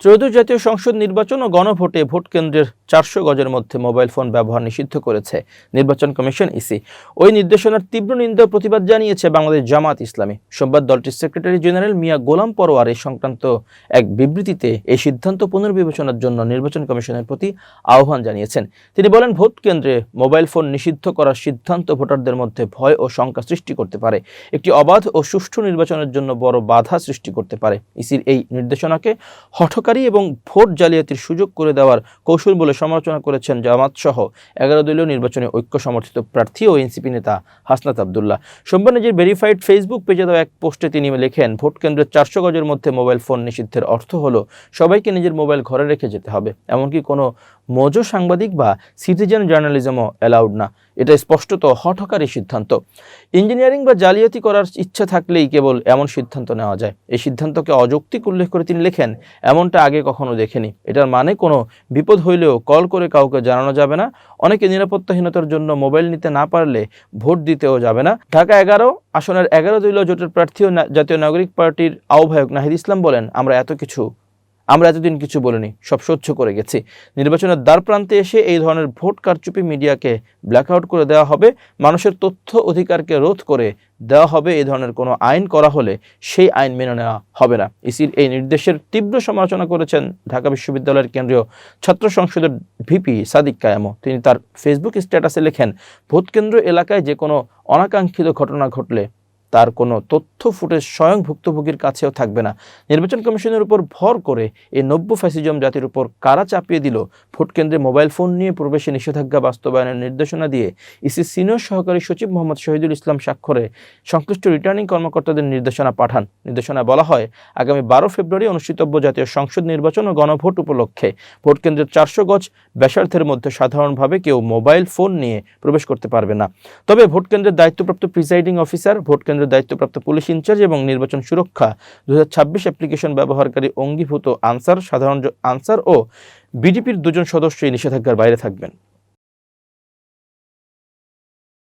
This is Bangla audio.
ত্রয়োদশ জাতীয় সংসদ নির্বাচন ও গণভোটে ভোট কেন্দ্রের 400 গজের মধ্যে মোবাইল ফোন ব্যবহার নিষিদ্ধ করেছে নির্বাচন কমিশন ইসি। ওই নির্দেশনার তীব্র নিন্দা ও প্রতিবাদ জানিয়েছে বাংলাদেশ জামাত ইসলামী। সোমবার দলটির সেক্রেটারি জেনারেল মিয়া গোলাম পরোয়ার এই সংক্রান্ত এক বিবৃতিতে এই সিদ্ধান্ত পুনর্বিবেচনার জন্য নির্বাচন কমিশনের প্রতি আহ্বান জানিয়েছেন। তিনি বলেন, ভোট কেন্দ্রে মোবাইল ফোন নিষিদ্ধ করার সিদ্ধান্ত ভোটারদের মধ্যে ভয় ও শঙ্কা সৃষ্টি করতে পারে, একটি অবাধ ও সুষ্ঠু নির্বাচনের জন্য বড় বাধা সৃষ্টি করতে পারে। ইসির এই নির্দেশনাকে হঠকারী এবং ভোট জালিয়াতির সুযোগ করে দেওয়ার কৌশল বলে সমালোচনা করেছেন জামাত সহ 11 দলীয় নির্বাচনী ঐক্য সমর্থিত প্রার্থী ও এনসিপি নেতা হাসনাত আব্দুল্লাহ। সোমবার নিজের ভেরিফাইড ফেসবুক পেজে দেওয়া এক পোস্টে তিনি লেখেন, ভোট কেন্দ্রের 400 গজের মধ্যে মোবাইল ফোন নিষিদ্ধের অর্থ হলো সবাইকে নিজের মোবাইল ঘরে রেখে যেতে হবে। এমনকি কোনো মজো সাংবাদিক বা সিটিজেন জার্নালিজমও অ্যালাউড না। এটা স্পষ্টত হঠকারী সিদ্ধান্ত। ইঞ্জিনিয়ারিং বা জালিয়াতি করার ইচ্ছা থাকলেই কেবল এমন সিদ্ধান্ত নেওয়া যায়। এই সিদ্ধান্তকে অযৌক্তিক উল্লেখ করে তিনি লেখেন, এমনটা আগে কখনো দেখেনি। এটার মানে কোনো বিপদ হইলেও কল করে কাউকে জানানো যাবে না। অনেকে নিরাপত্তাহীনতার জন্য মোবাইল নিতে না পারলে ভোট দিতেও যাবে না। ঢাকা 11 আসনের 11 দলীয় জোটের প্রার্থী ও জাতীয় নাগরিক পার্টির আহ্বায়ক নাহিদ ইসলাম বলেন, আমরা এতদিন কিছু বলিনি, সব সহ্য করে গেছি। নির্বাচনের দ্বার প্রান্তে এসে এই ধরনের ভোট কারচুপি মিডিয়াকে ব্ল্যাকআউট করে দেওয়া হবে, মানুষের তথ্য অধিকারকে রোধ করে দেওয়া হবে। এই ধরনের কোনো আইন করা হলে সেই আইন মেনে নেওয়া হবে না। ইসির এই নির্দেশের তীব্র সমালোচনা করেছেন ঢাকা বিশ্ববিদ্যালয়ের কেন্দ্রীয় ছাত্র সংসদের ভিপি সাদিক কায়েমও। তিনি তার ফেসবুক স্ট্যাটাসে লেখেন, ভোটকেন্দ্র এলাকায় যে কোনো অনাকাঙ্ক্ষিত ঘটনা ঘটলে তার কোনো তথ্য ফুটেজ স্বয়ং ভুক্তভোগীর কাছেও থাকবে না। নির্বাচন কমিশনের উপর ভর করে এই নব্য ফ্যাসিজম জাতির উপর কারা চাপিয়ে দিল? ভোটকেন্দ্রে মোবাইল ফোন নিয়ে প্রবেশে নিষেধাজ্ঞা বাস্তবায়নের নির্দেশনা দিয়ে ইসির সিনিয়র সহকারী সচিব মোহাম্মদ শহীদুল ইসলাম স্বাক্ষরে সংশ্লিষ্ট রিটার্নিং কর্মকর্তাদের নির্দেশনা পাঠান। নির্দেশনায় বলা হয়, আগামী 12 ফেব্রুয়ারি অনুষ্ঠিতব্য জাতীয় সংসদ নির্বাচন ও গণভোট উপলক্ষে ভোটকেন্দ্রের 400 গজ ব্যাসার্ধের মধ্যে সাধারণভাবে কেউ মোবাইল ফোন নিয়ে প্রবেশ করতে পারবে না। তবে ভোটকেন্দ্রের দায়িত্বপ্রাপ্ত প্রিসাইডিং অফিসার, ভোটকেন্দ্রের দায়িত্বপ্রাপ্ত পুলিশ ইনচার্জ এবং নির্বাচন সুরক্ষা 2026 অ্যাপ্লিকেশন ব্যবহারকারী অঙ্গীভূত আনসার, সাধারণ আনসার ও বিডিপির 2 জন সদস্য এই নিষেধাজ্ঞার বাইরে থাকবেন।